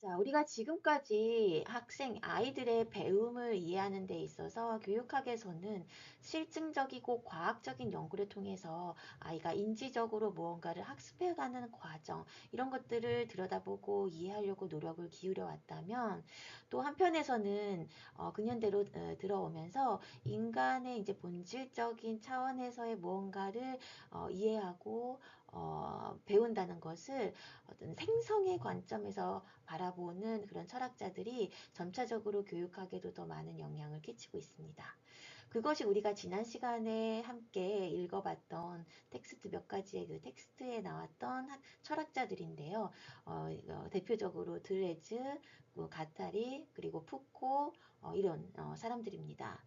자, 우리가 지금까지 아이들의 배움을 이해하는 데 있어서 교육학에서는 실증적이고 과학적인 연구를 통해서 아이가 인지적으로 무언가를 학습해가는 과정, 이런 것들을 들여다보고 이해하려고 노력을 기울여 왔다면, 또 한편에서는 근현대로 들어오면서 인간의 이제 본질적인 차원에서의 무언가를 이해하고 배운다는 것을 어떤 생성의 관점에서 바라보는 그런 철학자들이 점차적으로 교육학에도 더 많은 영향을 끼치고 있습니다. 그것이 우리가 지난 시간에 함께 읽어봤던 텍스트 몇 가지의 그 텍스트에 나왔던 철학자들인데요. 대표적으로 드레즈, 가타리, 그리고 푸코 이런 사람들입니다.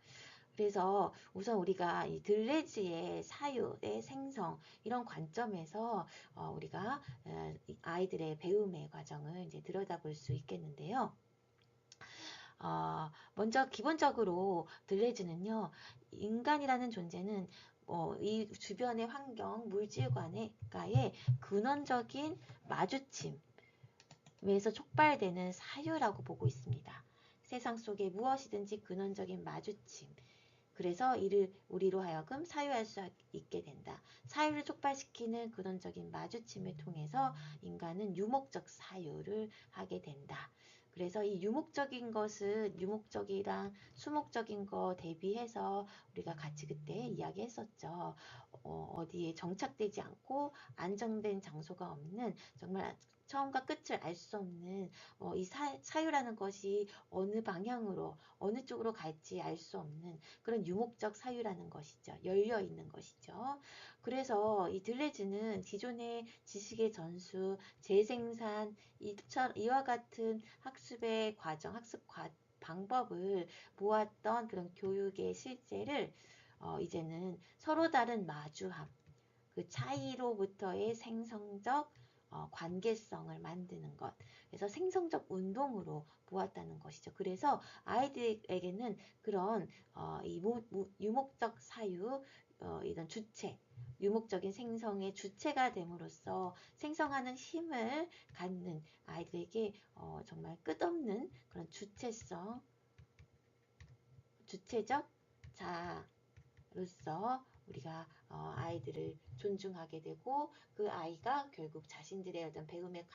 그래서 우선 우리가 이 들레즈의 사유의 생성 이런 관점에서 우리가 아이들의 배움의 과정을 이제 들여다볼 수 있겠는데요. 먼저 기본적으로 들레즈는요, 인간이라는 존재는 이 주변의 환경, 물질과의 근원적인 마주침에서 촉발되는 사유라고 보고 있습니다. 세상 속에 무엇이든지 근원적인 마주침, 그래서 이를 우리로 하여금 사유할 수 있게 된다. 사유를 촉발시키는 근원적인 마주침을 통해서 인간은 유목적 사유를 하게 된다. 그래서 이 유목적인 것은 유목적이랑 수목적인 거 대비해서 우리가 같이 그때 이야기했었죠. 어디에 정착되지 않고 안정된 장소가 없는 정말 처음과 끝을 알 수 없는 이 사유라는 것이 어느 방향으로 어느 쪽으로 갈지 알 수 없는 그런 유목적 사유라는 것이죠. 열려 있는 것이죠. 그래서 이 들레즈는 기존의 지식의 전수, 재생산, 이와 같은 학습의 과정, 방법을 모았던 그런 교육의 실제를 이제는 서로 다른 마주함, 그 차이로부터의 생성적 관계성을 만드는 것. 그래서 생성적 운동으로 보았다는 것이죠. 그래서 아이들에게는 그런 이 유목적 사유, 이런 주체, 유목적인 생성의 주체가 됨으로써 생성하는 힘을 갖는 아이들에게 정말 끝없는 그런 주체적 자로서 우리가 아이들을 존중하게 되고 그 아이가 결국 자신들의 어떤 배움의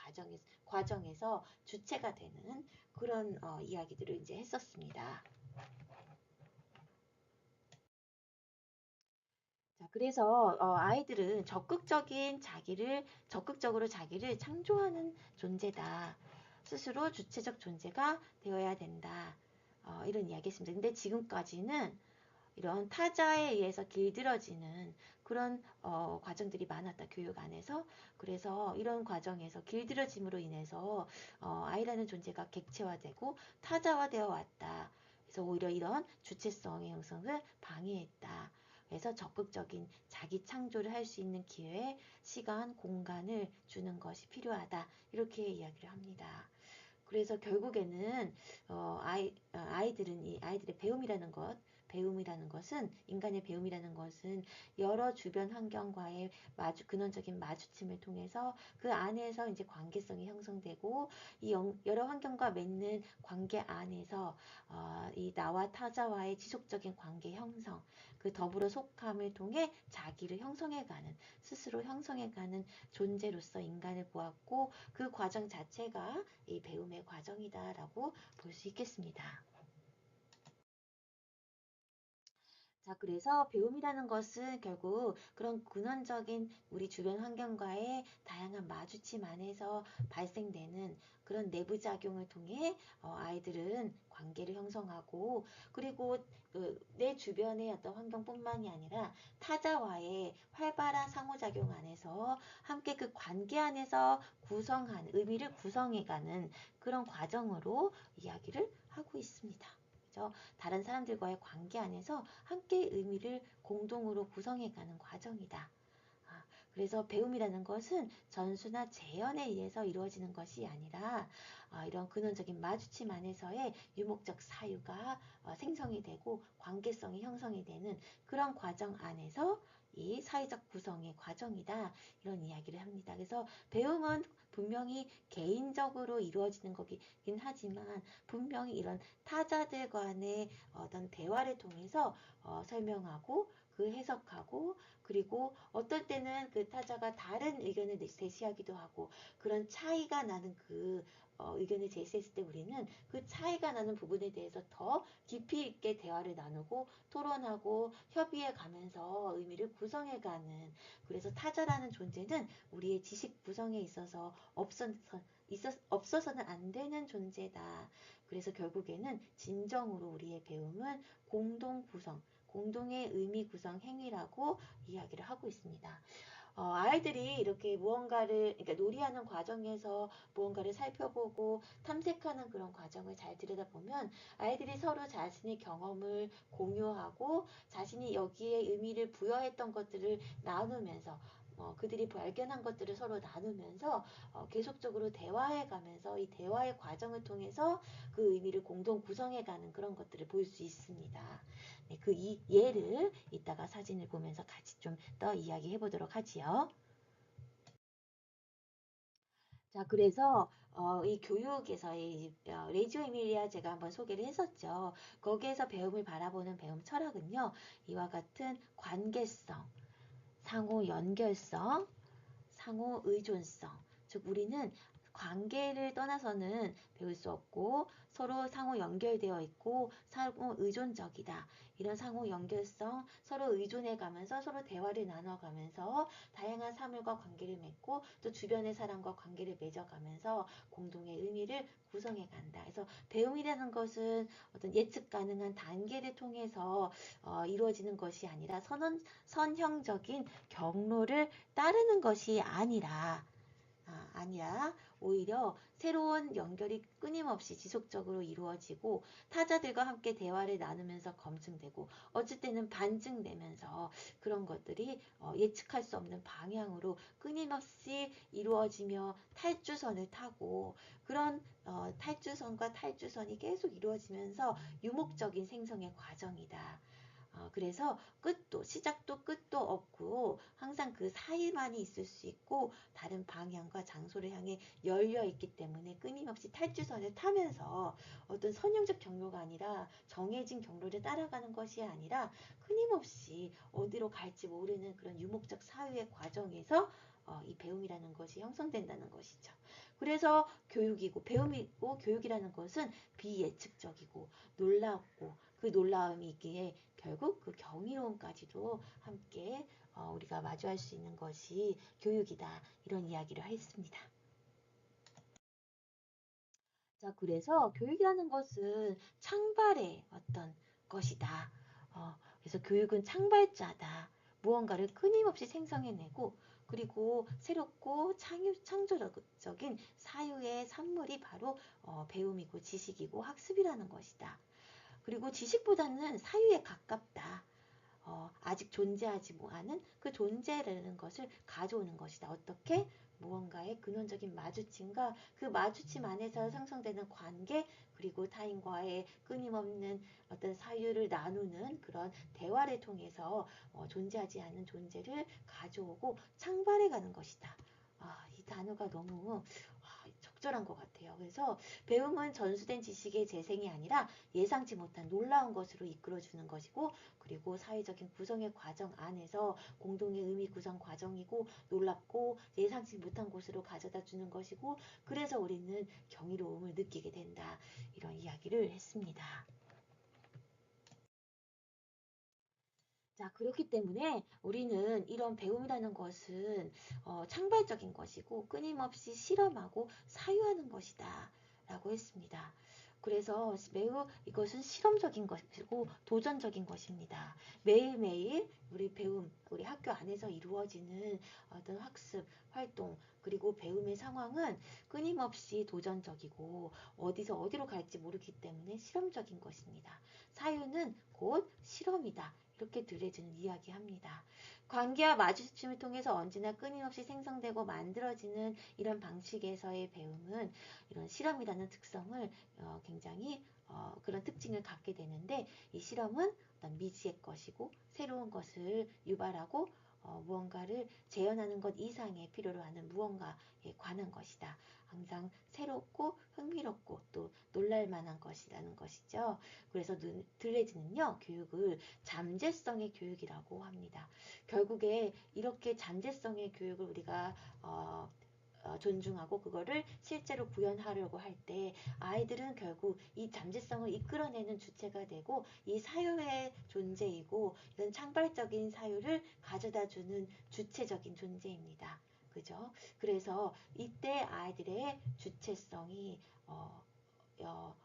과정에서 주체가 되는 그런 이야기들을 이제 했었습니다. 자, 그래서 아이들은 적극적으로 자기를 창조하는 존재다. 스스로 주체적 존재가 되어야 된다. 이런 이야기했습니다. 근데 지금까지는 이런 타자에 의해서 길들여지는 그런 과정들이 많았다. 교육 안에서. 그래서 이런 과정에서 길들여짐으로 인해서 아이라는 존재가 객체화되고 타자화되어 왔다. 그래서 오히려 이런 주체성의 형성을 방해했다. 그래서 적극적인 자기 창조를 할 수 있는 기회, 시간, 공간을 주는 것이 필요하다. 이렇게 이야기를 합니다. 그래서 결국에는 아이들의 배움이라는 것은 인간의 배움이라는 것은 여러 주변 환경과의 근원적인 마주침을 통해서 그 안에서 이제 관계성이 형성되고 이 여러 환경과 맺는 관계 안에서 이 나와 타자와의 지속적인 관계 형성, 그 더불어 속함을 통해 자기를 형성해가는 스스로 형성해가는 존재로서 인간을 보았고 그 과정 자체가 이 배움의 과정이다라고 볼 수 있겠습니다. 자, 그래서 배움이라는 것은 결국 그런 근원적인 우리 주변 환경과의 다양한 마주침 안에서 발생되는 그런 내부작용을 통해 아이들은 관계를 형성하고 그리고 내 주변의 어떤 환경뿐만이 아니라 타자와의 활발한 상호작용 안에서 함께 그 관계 안에서 의미를 구성해가는 그런 과정으로 이야기를 하고 있습니다. 다른 사람들과의 관계 안에서 함께 의미를 공동으로 구성해가는 과정이다. 그래서 배움이라는 것은 전수나 재현에 의해서 이루어지는 것이 아니라 이런 근원적인 마주침 안에서의 유목적 사유가 생성이 되고 관계성이 형성이 되는 그런 과정 안에서 이 사회적 구성의 과정이다. 이런 이야기를 합니다. 그래서 배움은 분명히 개인적으로 이루어지는 거긴 하지만 분명히 이런 타자들 간의 어떤 대화를 통해서 설명하고 그 해석하고 그리고 어떨 때는 그 타자가 다른 의견을 제시하기도 하고 그런 차이가 나는 그 의견을 제시했을 때 우리는 그 차이가 나는 부분에 대해서 더 깊이 있게 대화를 나누고 토론하고 협의해 가면서 의미를 구성해 가는 그래서 타자라는 존재는 우리의 지식 구성에 있어서 없어서는 안 되는 존재다. 그래서 결국에는 진정으로 우리의 배움은 공동 구성, 공동의 의미 구성 행위라고 이야기를 하고 있습니다. 아이들이 이렇게 무언가를, 그러니까 놀이하는 과정에서 무언가를 살펴보고 탐색하는 그런 과정을 잘 들여다보면 아이들이 서로 자신의 경험을 공유하고 자신이 여기에 의미를 부여했던 것들을 나누면서 그들이 발견한 것들을 서로 나누면서 계속적으로 대화해 가면서 이 대화의 과정을 통해서 그 의미를 공동 구성해 가는 그런 것들을 볼 수 있습니다. 네, 그 예를 이따가 사진을 보면서 같이 좀 더 이야기해 보도록 하지요. 자, 그래서 이 교육에서의 레지오 에밀리아 제가 한번 소개를 했었죠. 거기에서 배움을 바라보는 배움 철학은요. 이와 같은 관계성, 상호 연결성, 상호 의존성. 즉 우리는 관계를 떠나서는 배울 수 없고 서로 상호 연결되어 있고 상호 의존적이다. 이런 상호 연결성, 서로 의존해 가면서 서로 대화를 나눠 가면서 다양한 사물과 관계를 맺고 또 주변의 사람과 관계를 맺어 가면서 공동의 의미를 구성해 간다. 그래서 배움이라는 것은 어떤 예측 가능한 단계를 통해서 이루어지는 것이 아니라 선형적인 경로를 따르는 것이 아니라 오히려 새로운 연결이 끊임없이 지속적으로 이루어지고 타자들과 함께 대화를 나누면서 검증되고 어쩔 때는 반증되면서 그런 것들이 예측할 수 없는 방향으로 끊임없이 이루어지며 탈주선을 타고 그런 탈주선과 탈주선이 계속 이루어지면서 유목적인 생성의 과정이다. 그래서 시작도 끝도 없고 항상 그 사이만이 있을 수 있고 다른 방향과 장소를 향해 열려 있기 때문에 끊임없이 탈주선을 타면서 어떤 선형적 경로가 아니라 정해진 경로를 따라가는 것이 아니라 끊임없이 어디로 갈지 모르는 그런 유목적 사유의 과정에서 이 배움이라는 것이 형성된다는 것이죠. 그래서 배움이고 교육이라는 것은 비예측적이고 놀랍고 그 놀라움이 있기에 결국 그 경이로움까지도 함께 우리가 마주할 수 있는 것이 교육이다. 이런 이야기를 했습니다. 자, 그래서 교육이라는 것은 창발의 어떤 것이다. 그래서 교육은 창발자다. 무언가를 끊임없이 생성해내고 그리고 새롭고 창조적인 사유의 산물이 바로 배움이고 지식이고 학습이라는 것이다. 그리고 지식보다는 사유에 가깝다. 아직 존재하지 않은 그 존재라는 것을 가져오는 것이다. 어떻게? 무언가의 근원적인 마주침과 그 마주침 안에서 상성되는 관계 그리고 타인과의 끊임없는 어떤 사유를 나누는 그런 대화를 통해서 존재하지 않는 존재를 가져오고 창발해가는 것이다. 이 단어가 너무 적절한 것 같아요. 그래서 배움은 전수된 지식의 재생이 아니라 예상치 못한 놀라운 것으로 이끌어주는 것이고 그리고 사회적인 구성의 과정 안에서 공동의 의미 구성 과정이고 놀랍고 예상치 못한 곳으로 가져다 주는 것이고 그래서 우리는 경이로움을 느끼게 된다. 이런 이야기를 했습니다. 자, 그렇기 때문에 우리는 이런 배움이라는 것은 창발적인 것이고 끊임없이 실험하고 사유하는 것이다. 라고 했습니다. 그래서 매우 이것은 실험적인 것이고 도전적인 것입니다. 매일매일 우리 학교 안에서 이루어지는 어떤 학습, 활동, 그리고 배움의 상황은 끊임없이 도전적이고 어디서 어디로 갈지 모르기 때문에 실험적인 것입니다. 사유는 곧 실험이다. 이렇게 들려주는 이야기합니다. 관계와 마주침을 통해서 언제나 끊임없이 생성되고 만들어지는 이런 방식에서의 배움은 이런 실험이라는 특성을 굉장히 그런 특징을 갖게 되는데 이 실험은 어떤 미지의 것이고 새로운 것을 유발하고 무언가를 재현하는 것 이상의 필요로 하는 무언가에 관한 것이다. 항상 새롭고 흥미롭고 또 놀랄만한 것이라는 것이죠. 그래서 드레즈는요, 교육을 잠재성의 교육이라고 합니다. 결국에 이렇게 잠재성의 교육을 우리가 존중하고 그거를 실제로 구현하려고 할 때 아이들은 결국 이 잠재성을 이끌어내는 주체가 되고 이 사유의 존재이고 이런 창발적인 사유를 가져다주는 주체적인 존재입니다. 그죠? 그래서 이때 아이들의 주체성이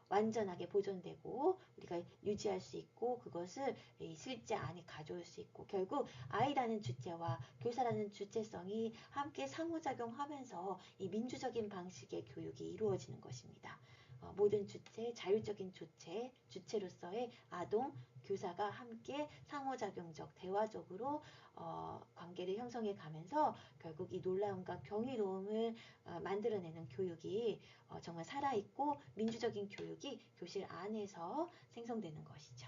완전하게 보존되고 우리가 유지할 수 있고 그것을 실제 안에 가져올 수 있고 결국 아이라는 주체와 교사라는 주체성이 함께 상호작용하면서 이 민주적인 방식의 교육이 이루어지는 것입니다. 모든 주체, 자율적인 주체로서의 아동, 교사가 함께 상호작용적, 대화적으로 관계를 형성해 가면서 결국 이 놀라움과 경이로움을 만들어내는 교육이 정말 살아있고 민주적인 교육이 교실 안에서 생성되는 것이죠.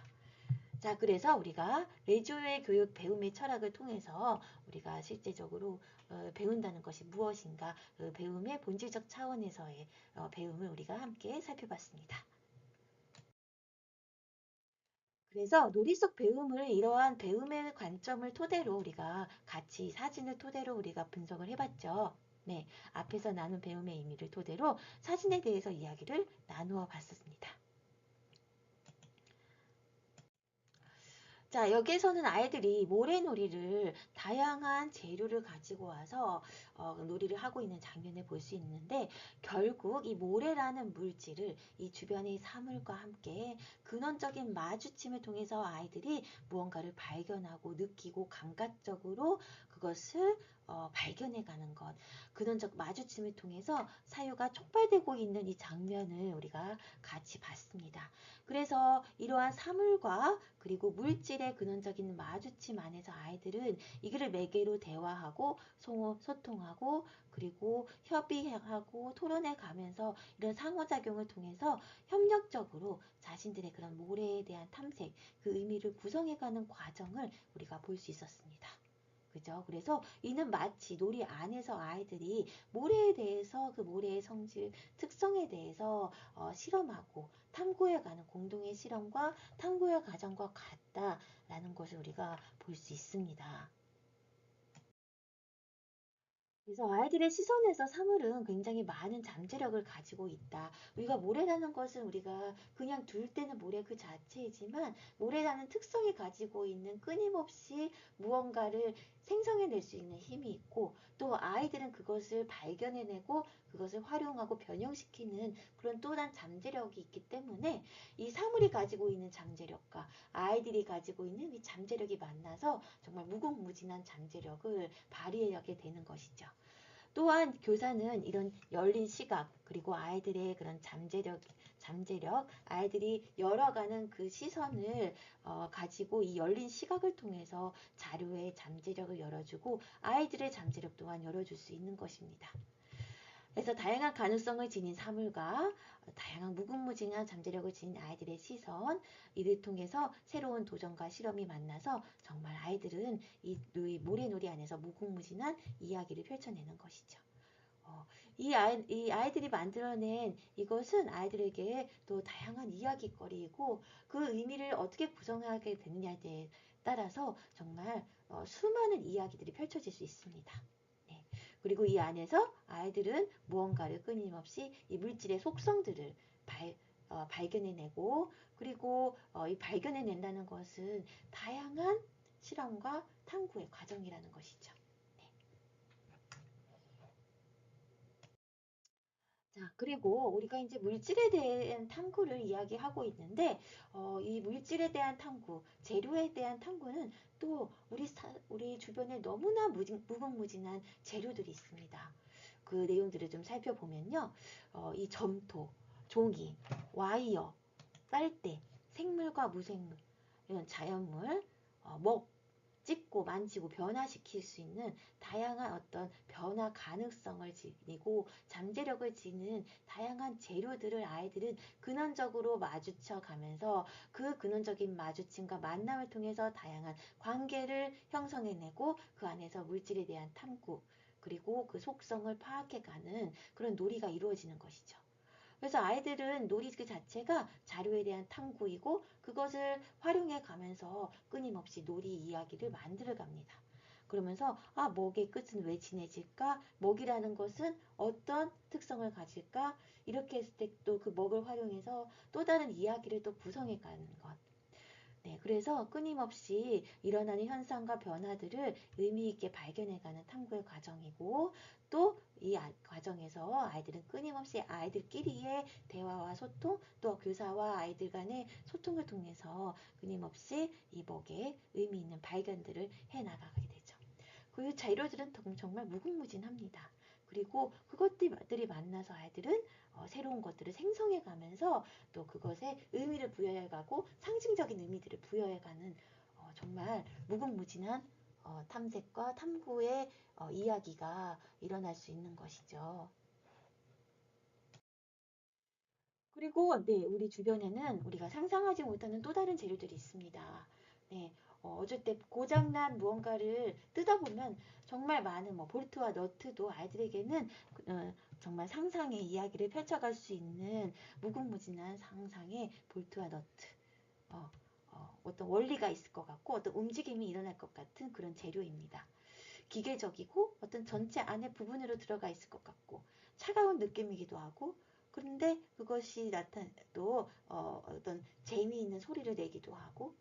자, 그래서 우리가 레조의 교육 배움의 철학을 통해서 우리가 실제적으로 배운다는 것이 무엇인가, 배움의 본질적 차원에서의 배움을 우리가 함께 살펴봤습니다. 그래서 놀이 속 배움을 이러한 배움의 관점을 토대로 우리가 같이 사진을 토대로 우리가 분석을 해봤죠. 네, 앞에서 나눈 배움의 의미를 토대로 사진에 대해서 이야기를 나누어 봤습니다. 자, 여기에서는 아이들이 모래놀이를 다양한 재료를 가지고 와서 놀이를 하고 있는 장면을 볼 수 있는데 결국 이 모래라는 물질을 이 주변의 사물과 함께 근원적인 마주침을 통해서 아이들이 무언가를 발견하고 느끼고 감각적으로 그것을 발견해가는 것, 근원적 마주침을 통해서 사유가 촉발되고 있는 이 장면을 우리가 같이 봤습니다. 그래서 이러한 사물과 그리고 물질의 근원적인 마주침 안에서 아이들은 이거를 매개로 대화하고 소통하고 그리고 협의하고 토론해 가면서 이런 상호작용을 통해서 협력적으로 자신들의 그런 모래에 대한 탐색, 그 의미를 구성해가는 과정을 우리가 볼 수 있었습니다. 그죠? 그래서 이는 마치 놀이 안에서 아이들이 모래에 대해서 그 모래의 성질, 특성에 대해서 실험하고 탐구해가는 공동의 실험과 탐구의 과정과 같다라는 것을 우리가 볼 수 있습니다. 그래서 아이들의 시선에서 사물은 굉장히 많은 잠재력을 가지고 있다. 우리가 모래라는 것은 우리가 그냥 둘 때는 모래 그 자체이지만 모래라는 특성이 가지고 있는 끊임없이 무언가를 생성해낼 수 있는 힘이 있고 또 아이들은 그것을 발견해내고 그것을 활용하고 변형시키는 그런 또 다른 잠재력이 있기 때문에 이 사물이 가지고 있는 잠재력과 아이들이 가지고 있는 이 잠재력이 만나서 정말 무궁무진한 잠재력을 발휘하게 되는 것이죠. 또한 교사는 이런 열린 시각 그리고 아이들의 그런 잠재력, 아이들이 열어가는 그 시선을 가지고 이 열린 시각을 통해서 자료의 잠재력을 열어주고 아이들의 잠재력 또한 열어줄 수 있는 것입니다. 그래서 다양한 가능성을 지닌 사물과 다양한 무궁무진한 잠재력을 지닌 아이들의 시선, 이를 통해서 새로운 도전과 실험이 만나서 정말 아이들은 이 모래놀이 안에서 무궁무진한 이야기를 펼쳐내는 것이죠. 이 아이들이 만들어낸 이것은 아이들에게 또 다양한 이야기거리이고 그 의미를 어떻게 구성하게 되느냐에 따라서 정말 수많은 이야기들이 펼쳐질 수 있습니다. 네. 그리고 이 안에서 아이들은 무언가를 끊임없이 이 물질의 속성들을 발견해내고 그리고 이 발견해낸다는 것은 다양한 실험과 탐구의 과정이라는 것이죠. 자, 그리고 우리가 이제 물질에 대한 탐구를 이야기하고 있는데, 이 물질에 대한 탐구, 재료에 대한 탐구는 또 우리 주변에 너무나 무궁무진한 재료들이 있습니다. 그 내용들을 좀 살펴보면요. 이 점토, 종이, 와이어, 빨대, 생물과 무생물, 이런 자연물, 먹, 찍고 만지고 변화시킬 수 있는 다양한 어떤 변화 가능성을 지니고 잠재력을 지닌 다양한 재료들을 아이들은 근원적으로 마주쳐 가면서 그 근원적인 마주침과 만남을 통해서 다양한 관계를 형성해내고 그 안에서 물질에 대한 탐구 그리고 그 속성을 파악해가는 그런 놀이가 이루어지는 것이죠. 그래서 아이들은 놀이 그 자체가 자료에 대한 탐구이고 그것을 활용해 가면서 끊임없이 놀이 이야기를 만들어 갑니다. 그러면서 먹의 끝은 왜 진해질까? 먹이라는 것은 어떤 특성을 가질까? 이렇게 했을 때 또 그 먹을 활용해서 또 다른 이야기를 또 구성해 가는 것. 네, 그래서 끊임없이 일어나는 현상과 변화들을 의미 있게 발견해가는 탐구의 과정이고 또 이 과정에서 아이들은 끊임없이 아이들끼리의 대화와 소통 또 교사와 아이들 간의 소통을 통해서 끊임없이 이 먹의 의미 있는 발견들을 해나가게 되죠. 그 재료들은 정말 무궁무진합니다. 그리고 그것들이 만나서 아이들은 새로운 것들을 생성해가면서 또 그것에 의미를 부여해가고 상징적인 의미들을 부여해가는 정말 무궁무진한 탐색과 탐구의 이야기가 일어날 수 있는 것이죠. 그리고 네, 우리 주변에는 우리가 상상하지 못하는 또 다른 재료들이 있습니다. 네, 어쩔 때 고장난 무언가를 뜯어보면 정말 많은 볼트와 너트도 아이들에게는 정말 상상의 이야기를 펼쳐갈 수 있는 무궁무진한 상상의 볼트와 너트. 어떤 원리가 있을 것 같고 어떤 움직임이 일어날 것 같은 그런 재료입니다. 기계적이고 어떤 전체 안에 부분으로 들어가 있을 것 같고 차가운 느낌이기도 하고 그런데 그것이 나타나도 어떤 재미있는 소리를 내기도 하고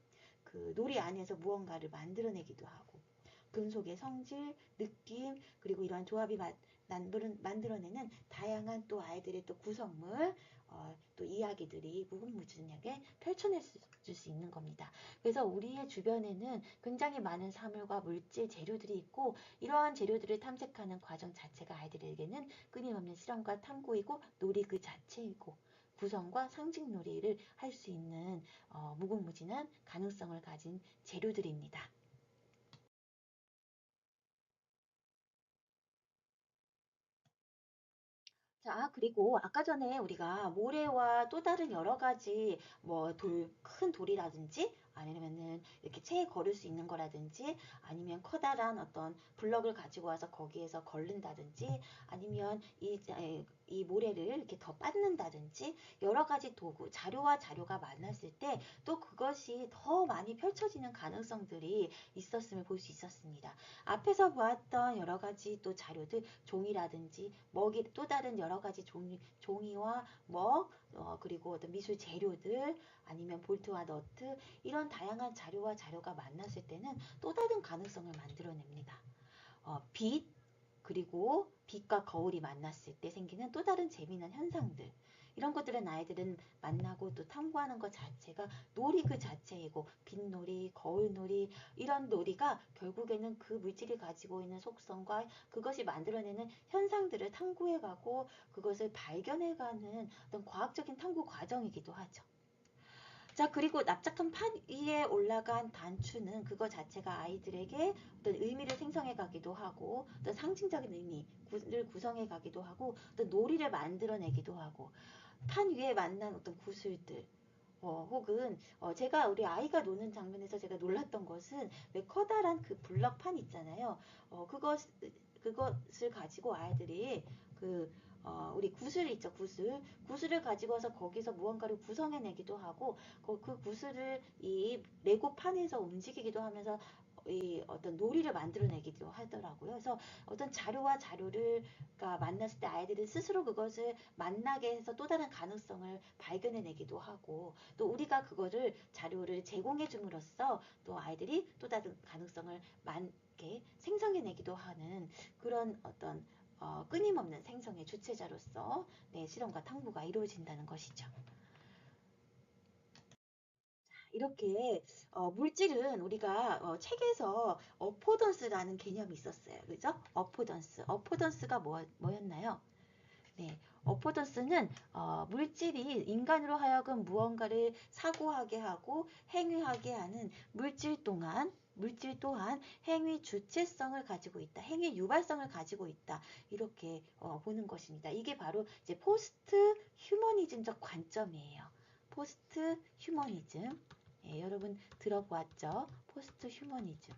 그 놀이 안에서 무언가를 만들어내기도 하고 금속의 성질, 느낌 그리고 이러한 조합이 만들어내는 다양한 또 아이들의 또 구성물 또 이야기들이 무궁무진하게 펼쳐낼 수 있는 겁니다. 그래서 우리의 주변에는 굉장히 많은 사물과 물질, 재료들이 있고 이러한 재료들을 탐색하는 과정 자체가 아이들에게는 끊임없는 실험과 탐구이고 놀이 그 자체이고 구성과 상징 놀이를 할 수 있는 무궁무진한 가능성을 가진 재료들입니다. 자, 그리고 아까 전에 우리가 모래와 또 다른 여러 가지 큰 돌이라든지 아니면은 이렇게 체에 걸을 수 있는 거라든지 아니면 커다란 어떤 블럭을 가지고 와서 거기에서 걸른다든지 아니면 이 모래를 이렇게 더 빻는다든지 여러 가지 도구, 자료와 자료가 만났을 때 또 그것이 더 많이 펼쳐지는 가능성들이 있었음을 볼 수 있었습니다. 앞에서 보았던 여러 가지 또 자료들, 종이라든지 먹이 또 다른 여러 가지 종이와 먹 그리고 어떤 미술 재료들 아니면 볼트와 너트 이런 다양한 자료와 자료가 만났을 때는 또 다른 가능성을 만들어냅니다. 빛 그리고 빛과 거울이 만났을 때 생기는 또 다른 재미난 현상들 이런 것들은 아이들은 만나고 또 탐구하는 것 자체가 놀이 그 자체이고 빛놀이, 거울놀이 이런 놀이가 결국에는 그 물질이 가지고 있는 속성과 그것이 만들어내는 현상들을 탐구해가고 그것을 발견해가는 어떤 과학적인 탐구 과정이기도 하죠. 자, 그리고 납작한 판 위에 올라간 단추는 그거 자체가 아이들에게 어떤 의미를 생성해 가기도 하고 어떤 상징적인 의미를 구성해 가기도 하고 어떤 놀이를 만들어내기도 하고 판 위에 만난 어떤 구슬들 혹은 제가 우리 아이가 노는 장면에서 제가 놀랐던 것은 왜 커다란 그 블럭판 있잖아요. 그것을 가지고 아이들이 우리 구슬 있죠, 구슬. 구슬을 가지고 와서 거기서 무언가를 구성해내기도 하고, 그 구슬을 이 레고 판에서 움직이기도 하면서 이 어떤 놀이를 만들어내기도 하더라고요. 그래서 어떤 자료와 자료가 만났을 때 아이들은 스스로 그것을 만나게 해서 또 다른 가능성을 발견해내기도 하고, 또 우리가 그거를 자료를 제공해 줌으로써 또 아이들이 또 다른 가능성을 이렇게 생성해내기도 하는 그런 어떤 끊임없는 생성의 주체자로서 실험과 탐구가 이루어진다는 것이죠. 이렇게 물질은 우리가 책에서 어포던스라는 개념이 있었어요. 그죠? 어포던스가 뭐였나요? 네, 어포던스는 물질이 인간으로 하여금 무언가를 사고하게 하고 행위하게 하는 물질 또한 행위 주체성을 가지고 있다. 행위 유발성을 가지고 있다. 이렇게 보는 것입니다. 이게 바로 이제 포스트 휴머니즘적 관점이에요. 포스트 휴머니즘. 예, 여러분 들어보았죠? 포스트 휴머니즘.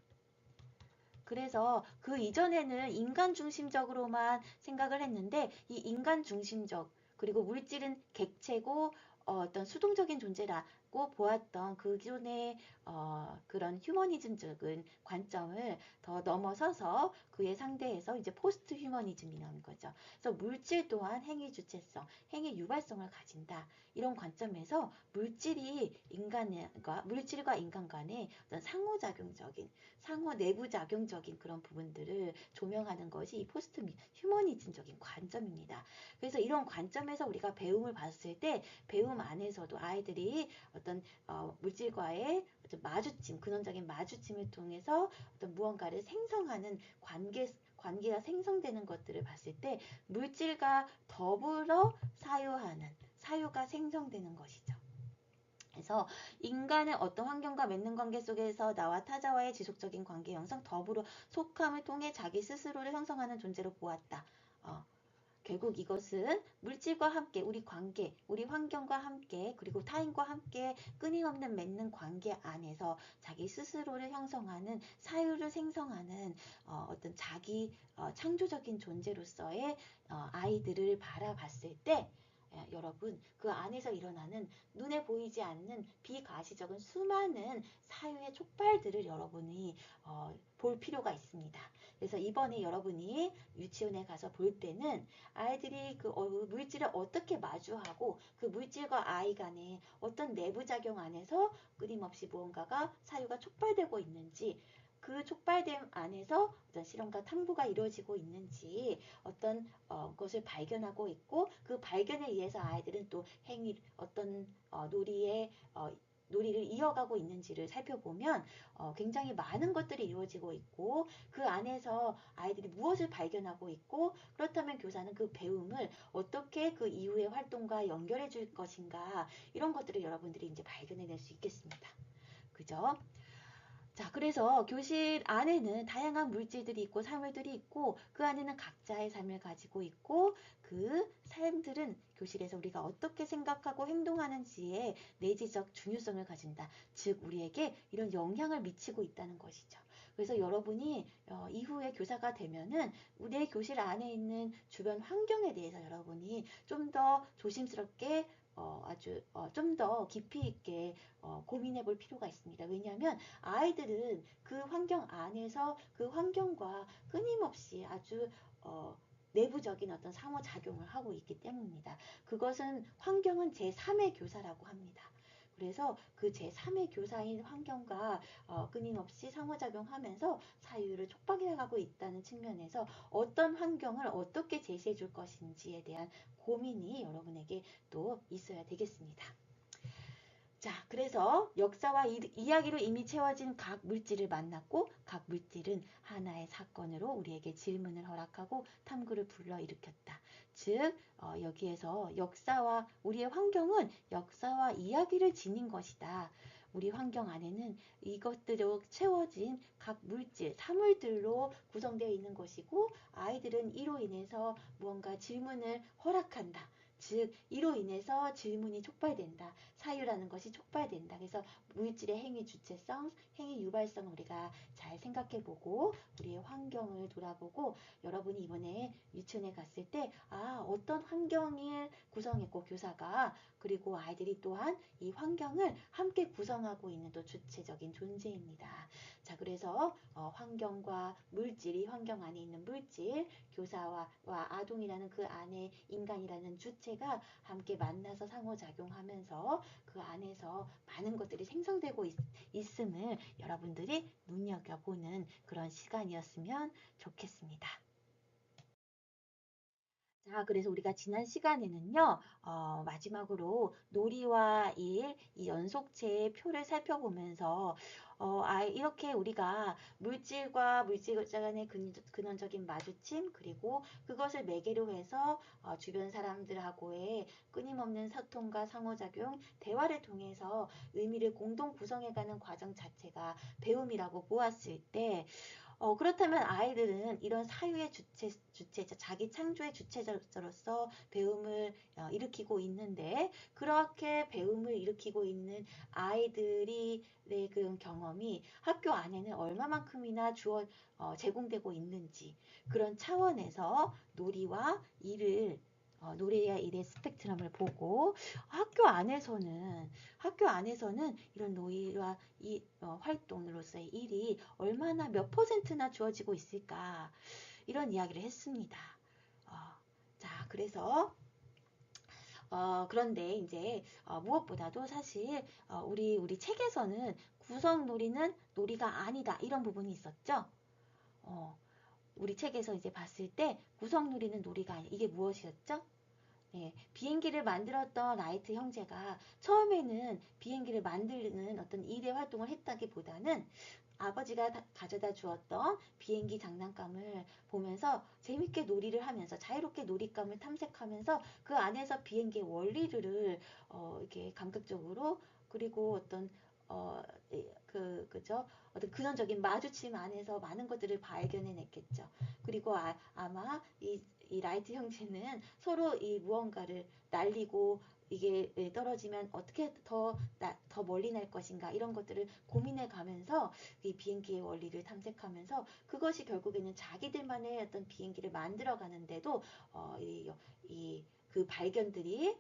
그래서 그 이전에는 인간 중심적으로만 생각을 했는데 이 인간 중심적 그리고 물질은 객체고 어떤 수동적인 존재라고 보았던 그 기존의 그런 휴머니즘적인 관점을 더 넘어서서 그에 상대해서 이제 포스트 휴머니즘이 나온 거죠. 그래서 물질 또한 행위 주체성, 행위 유발성을 가진다. 이런 관점에서 물질과 인간 간의 어떤 상호 내부작용적인 그런 부분들을 조명하는 것이 이 포스트 휴머니즘적인 관점입니다. 그래서 이런 관점에서 우리가 배움을 봤을 때 배움 안에서도 아이들이 어떤 물질과의 어떤 근원적인 마주침을 통해서 어떤 무언가를 생성하는 관계가 생성되는 것들을 봤을 때 물질과 더불어 사유가 생성되는 것이죠. 그래서 인간은 어떤 환경과 맺는 관계 속에서 나와 타자와의 지속적인 관계 형성, 더불어 속함을 통해 자기 스스로를 형성하는 존재로 보았다. 결국 이것은 물질과 함께 우리 환경과 함께 그리고 타인과 함께 끊임없는 맺는 관계 안에서 자기 스스로를 형성하는 사유를 생성하는 어떤 자기 창조적인 존재로서의 아이들을 바라봤을 때 여러분 그 안에서 일어나는 눈에 보이지 않는 비가시적인 수많은 사유의 촉발들을 여러분이 볼 필요가 있습니다. 그래서 이번에 여러분이 유치원에 가서 볼 때는 아이들이 그 물질을 어떻게 마주하고 그 물질과 아이 간의 어떤 내부작용 안에서 끊임없이 무언가가 사유가 촉발되고 있는지 그 촉발됨 안에서 어떤 실험과 탐구가 이루어지고 있는지 어떤 것을 발견하고 있고 그 발견에 의해서 아이들은 또 어떤 놀이를 이어가고 있는지를 살펴보면 굉장히 많은 것들이 이루어지고 있고 그 안에서 아이들이 무엇을 발견하고 있고 그렇다면 교사는 그 배움을 어떻게 그 이후의 활동과 연결해 줄 것인가 이런 것들을 여러분들이 이제 발견해낼 수 있겠습니다. 그죠? 자, 그래서 교실 안에는 다양한 물질들이 있고 사물들이 있고 그 안에는 각자의 삶을 가지고 있고 그 삶들은 교실에서 우리가 어떻게 생각하고 행동하는지에 내재적 중요성을 가진다. 즉 우리에게 이런 영향을 미치고 있다는 것이죠. 그래서 여러분이 이후에 교사가 되면은 내 교실 안에 있는 주변 환경에 대해서 여러분이 좀 더 조심스럽게 좀 더 깊이 있게 고민해 볼 필요가 있습니다. 왜냐하면 아이들은 그 환경 안에서 그 환경과 끊임없이 아주 내부적인 어떤 상호작용을 하고 있기 때문입니다. 그것은 환경은 제3의 교사라고 합니다. 그래서 그 제3의 교사인 환경과 끊임없이 상호작용하면서 사유를 촉박해가고 있다는 측면에서 어떤 환경을 어떻게 제시해 줄 것인지에 대한 고민이 여러분에게 또 있어야 되겠습니다. 자, 그래서 역사와 이야기로 이미 채워진 각 물질을 만났고 각 물질은 하나의 사건으로 우리에게 질문을 허락하고 탐구를 불러일으켰다. 즉 여기에서 우리의 환경은 역사와 이야기를 지닌 것이다. 우리 환경 안에는 이것들로 채워진 각 물질, 사물들로 구성되어 있는 것이고 아이들은 이로 인해서 무언가 질문을 허락한다. 즉 이로 인해서 질문이 촉발된다. 사유라는 것이 촉발된다. 그래서 물질의 행위 주체성, 행위 유발성을 우리가 잘 생각해보고 우리의 환경을 돌아보고 여러분이 이번에 유치원에 갔을 때 어떤 환경을 구성했고 교사가 그리고 아이들이 또한 이 환경을 함께 구성하고 있는 또 주체적인 존재입니다. 자, 그래서 환경과 물질이 환경 안에 있는 물질, 교사와 아동이라는 그 안에 인간이라는 주체가 함께 만나서 상호작용하면서 그 안에서 많은 것들이 생성되고 있음을 여러분들이 눈여겨보는 그런 시간이었으면 좋겠습니다. 자, 그래서 우리가 지난 시간에는요, 마지막으로 놀이와 일, 이 연속체의 표를 살펴보면서, 이렇게 우리가 물질과 물질 간의 근원적인 마주침, 그리고 그것을 매개로 해서 주변 사람들하고의 끊임없는 소통과 상호작용, 대화를 통해서 의미를 공동 구성해가는 과정 자체가 배움이라고 보았을 때, 그렇다면 아이들은 이런 사유의 주체자, 자기 창조의 주체자로서 배움을 일으키고 있는데, 그렇게 배움을 일으키고 있는 아이들이 그런 경험이 학교 안에는 얼마만큼이나 제공되고 있는지, 그런 차원에서 놀이와 일을 놀이와 일의 스펙트럼을 보고 학교 안에서는 이런 놀이와 이 활동으로서의 일이 얼마나 몇 퍼센트나 주어지고 있을까 이런 이야기를 했습니다. 어, 자, 그래서 그런데 이제 무엇보다도 사실 우리 책에서는 구성놀이는 놀이가 아니다 이런 부분이 있었죠. 어, 우리 책에서 이제 봤을 때 구성놀이는 놀이가 아니다. 이게 무엇이었죠? 네, 비행기를 만들었던 라이트 형제가 처음에는 비행기를 만드는 어떤 일의 활동을 했다기보다는 아버지가 가져다 주었던 비행기 장난감을 보면서 재밌게 놀이를 하면서 자유롭게 놀이감을 탐색하면서 그 안에서 비행기의 원리를 이렇게 감각적으로 그리고 어떤 어, 그죠? 어떤 근원적인 마주침 안에서 많은 것들을 발견해냈겠죠. 그리고 아마 이 라이트 형제는 서로 이 무언가를 날리고 이게 떨어지면 어떻게 더 멀리 날 것인가 이런 것들을 고민해 가면서 이 비행기의 원리를 탐색하면서 그것이 결국에는 자기들만의 어떤 비행기를 만들어 가는데도 그 발견들이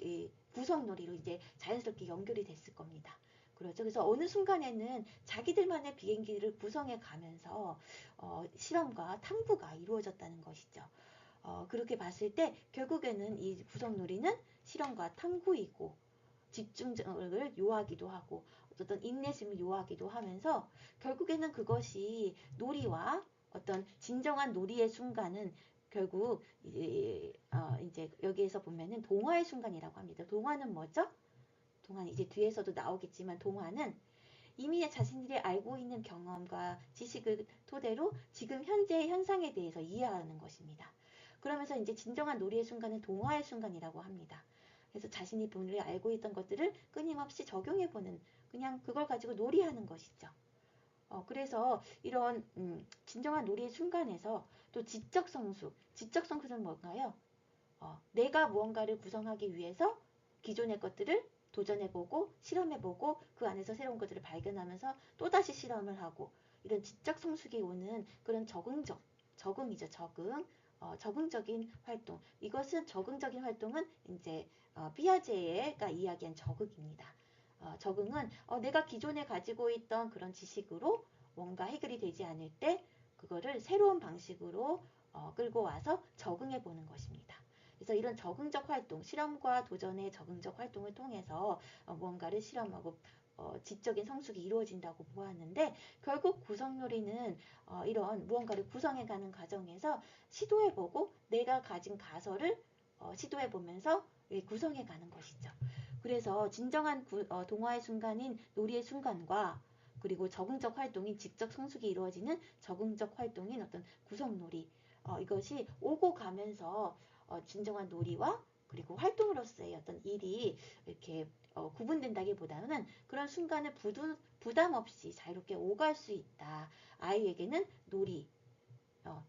이 구성놀이로 이제 자연스럽게 연결이 됐을 겁니다. 그렇죠. 그래서 어느 순간에는 자기들만의 비행기를 구성해 가면서 실험과 탐구가 이루어졌다는 것이죠. 그렇게 봤을 때 결국에는 이 구성놀이는 실험과 탐구이고 집중력을 요하기도 하고 어떤 인내심을 요하기도 하면서 결국에는 그것이 놀이와 어떤 진정한 놀이의 순간은 결국 이제 여기에서 보면은 동화의 순간이라고 합니다. 동화는 뭐죠? 동화는 이제 뒤에서도 나오겠지만 동화는 이미 자신들이 알고 있는 경험과 지식을 토대로 지금 현재의 현상에 대해서 이해하는 것입니다. 그러면서 이제 진정한 놀이의 순간은 동화의 순간이라고 합니다. 그래서 자신이 본래 알고 있던 것들을 끊임없이 적용해보는 그냥 그걸 가지고 놀이하는 것이죠. 그래서 이런 진정한 놀이의 순간에서 또 지적 성숙은 뭔가요? 내가 무언가를 구성하기 위해서 기존의 것들을 도전해보고 실험해보고 그 안에서 새로운 것들을 발견하면서 또다시 실험을 하고 이런 지적 성숙이 오는 그런 적응이죠. 적응적인 활동. 이것은 적응적인 활동은 이제 피아제가 이야기한 적응입니다. 적응은 내가 기존에 가지고 있던 그런 지식으로 뭔가 해결이 되지 않을 때 그거를 새로운 방식으로 끌고 와서 적응해 보는 것입니다. 그래서 이런 적응적 활동, 실험과 도전의 적응적 활동을 통해서 무언가를 실험하고 지적인 성숙이 이루어진다고 보았는데 결국 구성놀이는 이런 무언가를 구성해가는 과정에서 시도해보고 내가 가진 가설을 시도해보면서 구성해가는 것이죠. 그래서 진정한 동화의 순간인 놀이의 순간과 그리고 적응적 활동인 직접 성숙이 이루어지는 적응적 활동인 어떤 구성놀이 이것이 오고 가면서 진정한 놀이와 그리고 활동으로서의 어떤 일이 이렇게 구분된다기보다는 그런 순간을 부담 없이 자유롭게 오갈 수 있다. 아이에게는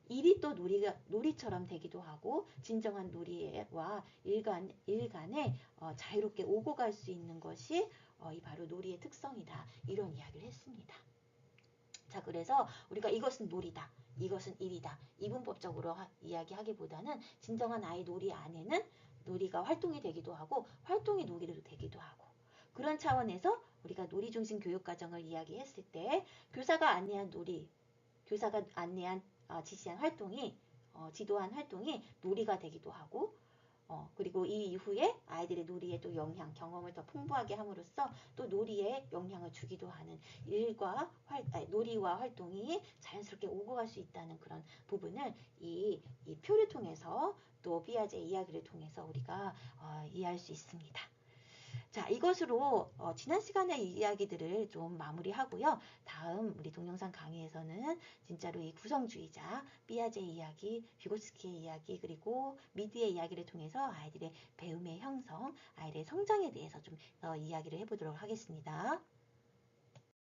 일이 또 놀이처럼 되기도 하고 진정한 놀이와 일간에 자유롭게 오고 갈 수 있는 것이 이 바로 놀이의 특성이다. 이런 이야기를 했습니다. 자, 그래서 우리가 이것은 놀이다. 이것은 일이다. 이분법적으로 이야기하기보다는 진정한 아이 놀이 안에는 놀이가 활동이 되기도 하고 활동이 놀이로 되기도 하고 그런 차원에서 우리가 놀이 중심 교육 과정을 이야기했을 때 교사가 안내한 지시한 활동이 지도한 활동이 놀이가 되기도 하고 그리고 이 이후에 아이들의 놀이에 또 경험을 더 풍부하게 함으로써 또 놀이에 영향을 주기도 하는 놀이와 활동이 자연스럽게 오고 갈 수 있다는 그런 부분을 이 표를 통해서 또 피아제 이야기를 통해서 우리가 이해할 수 있습니다. 자, 이것으로 지난 시간의 이야기들을 좀 마무리하고요. 다음 우리 동영상 강의에서는 진짜로 이 구성주의자 피아제의 이야기, 비고스키의 이야기, 그리고 미드의 이야기를 통해서 아이들의 배움의 형성, 아이들의 성장에 대해서 좀 이야기를 해보도록 하겠습니다.